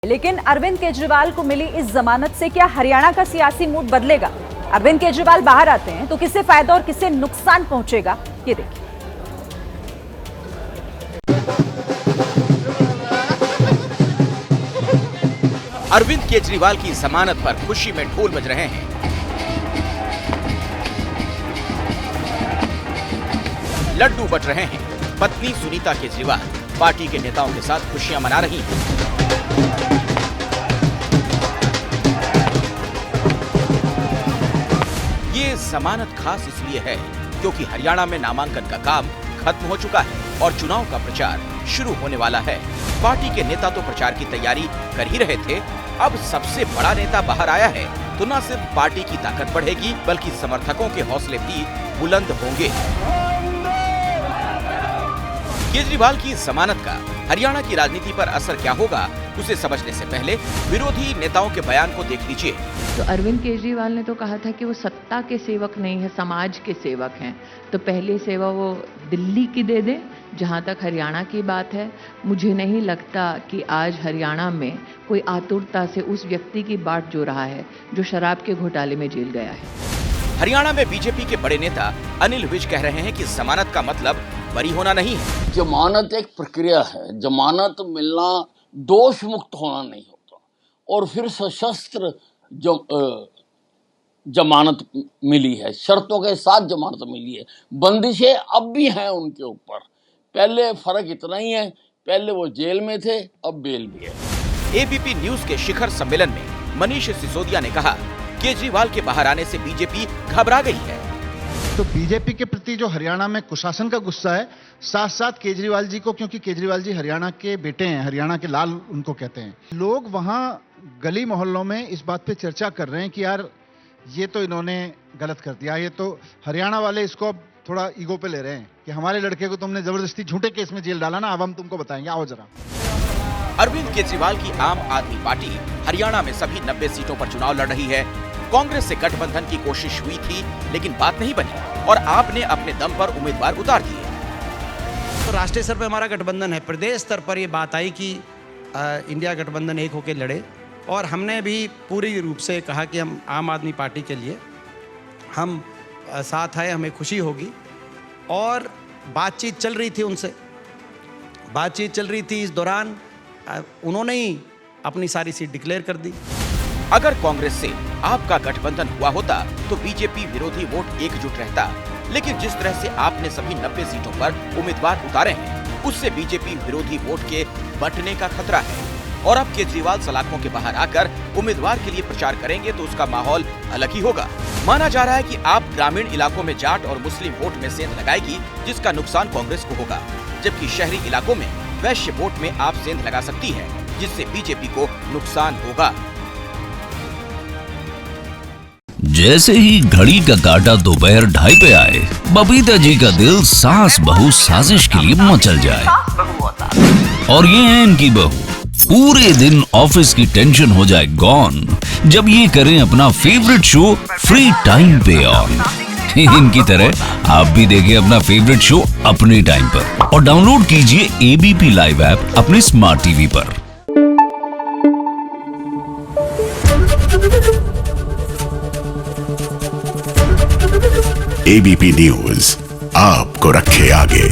लेकिन अरविंद केजरीवाल को मिली इस जमानत से क्या हरियाणा का सियासी मूड बदलेगा? अरविंद केजरीवाल बाहर आते हैं तो किससे फायदा और किससे नुकसान पहुंचेगा, ये देखिए। अरविंद केजरीवाल की जमानत पर खुशी में ढोल बज रहे हैं। लड्डू बट रहे हैं। पत्नी सुनीता केजरीवाल पार्टी के नेताओं के साथ खुशियां मना रही हैं। ये जमानत खास इसलिए है क्योंकि हरियाणा में नामांकन का काम खत्म हो चुका है और चुनाव का प्रचार शुरू होने वाला है। पार्टी के नेता तो प्रचार की तैयारी कर ही रहे थे, अब सबसे बड़ा नेता बाहर आया है तो न सिर्फ पार्टी की ताकत बढ़ेगी बल्कि समर्थकों के हौसले भी बुलंद होंगे। केजरीवाल की जमानत का हरियाणा की राजनीति पर असर क्या होगा, उसे समझने से पहले विरोधी नेताओं के बयान को देख लीजिए। तो अरविंद केजरीवाल ने तो कहा था कि वो सत्ता के सेवक नहीं है, समाज के सेवक हैं। तो पहली सेवा वो दिल्ली की दे दें। जहां तक हरियाणा की बात है, मुझे नहीं लगता कि आज हरियाणा में कोई आतुरता से उस व्यक्ति की बाट जो रहा है जो शराब के घोटाले में जेल गया है। हरियाणा में बीजेपी के बड़े नेता अनिल विज कह रहे हैं कि जमानत का मतलब बरी होना नहीं है। जमानत एक प्रक्रिया है, जमानत मिलना दोष मुक्त होना नहीं होता। और फिर सशस्त्र जमानत मिली है, शर्तों के साथ जमानत मिली है। बंदिशें अब भी हैं उनके ऊपर। पहले फर्क इतना ही है, पहले वो जेल में थे, अब बेल भी है। एबीपी न्यूज के शिखर सम्मेलन में मनीष सिसोदिया ने कहा, केजरीवाल के बाहर आने से बीजेपी घबरा गई है। तो बीजेपी के प्रति जो हरियाणा में कुशासन का गुस्सा है, साथ साथ केजरीवाल जी को, क्योंकि केजरीवाल जी हरियाणा के बेटे हैं, हरियाणा के लाल उनको कहते हैं। लोग वहां गली मोहल्लों में इस बात पे चर्चा कर रहे हैं कि यार ये तो इन्होंने गलत कर दिया। ये तो हरियाणा वाले इसको अब थोड़ा ईगो पे ले रहे हैं कि हमारे लड़के को तुमने जबरदस्ती झूठे केस में जेल डाला ना, अब हम तुमको बताएंगे, आओ जरा। अरविंद केजरीवाल की आम आदमी पार्टी हरियाणा में सभी 90 सीटों पर चुनाव लड़ रही है। कांग्रेस से गठबंधन की कोशिश हुई थी लेकिन बात नहीं बनी और आपने अपने दम पर उम्मीदवार उतार दिए। तो राष्ट्रीय स्तर पर हमारा गठबंधन है, प्रदेश स्तर पर ये बात आई कि इंडिया गठबंधन एक होकर लड़े और हमने भी पूरी रूप से कहा कि हम आम आदमी पार्टी के लिए हम साथ आए, हमें खुशी होगी। और बातचीत चल रही थी उनसे, बातचीत चल रही थी। इस दौरान उन्होंने ही अपनी सारी सीट डिक्लेयर कर दी। अगर कांग्रेस से आपका गठबंधन हुआ होता तो बीजेपी विरोधी वोट एकजुट रहता, लेकिन जिस तरह से आपने सभी 90 सीटों पर उम्मीदवार उतारे हैं उससे बीजेपी विरोधी वोट के बंटने का खतरा है। और अब केजरीवाल सलाखों के बाहर आकर उम्मीदवार के लिए प्रचार करेंगे तो उसका माहौल अलग ही होगा। माना जा रहा है कि आप ग्रामीण इलाकों में जाट और मुस्लिम वोट में सेंध लगाएगी, जिसका नुकसान कांग्रेस को होगा, जबकि शहरी इलाकों में वैश्य वोट में आप सेंध लगा सकती है, जिससे बीजेपी को नुकसान होगा। जैसे ही घड़ी का काटा दोपहर 2:30 पे आए, बबीता जी का दिल सास बहू साजिश के लिए मचल जाए। और ये है इनकी बहू, पूरे दिन ऑफिस की टेंशन हो जाए गॉन जब ये करें अपना फेवरेट शो फ्री टाइम पे ऑन। इनकी तरह आप भी देखें अपना फेवरेट शो अपने टाइम पर और डाउनलोड कीजिए एबीपी लाइव ऐप अपने स्मार्ट टीवी पर। एबीपी न्यूज आपको रखे आगे।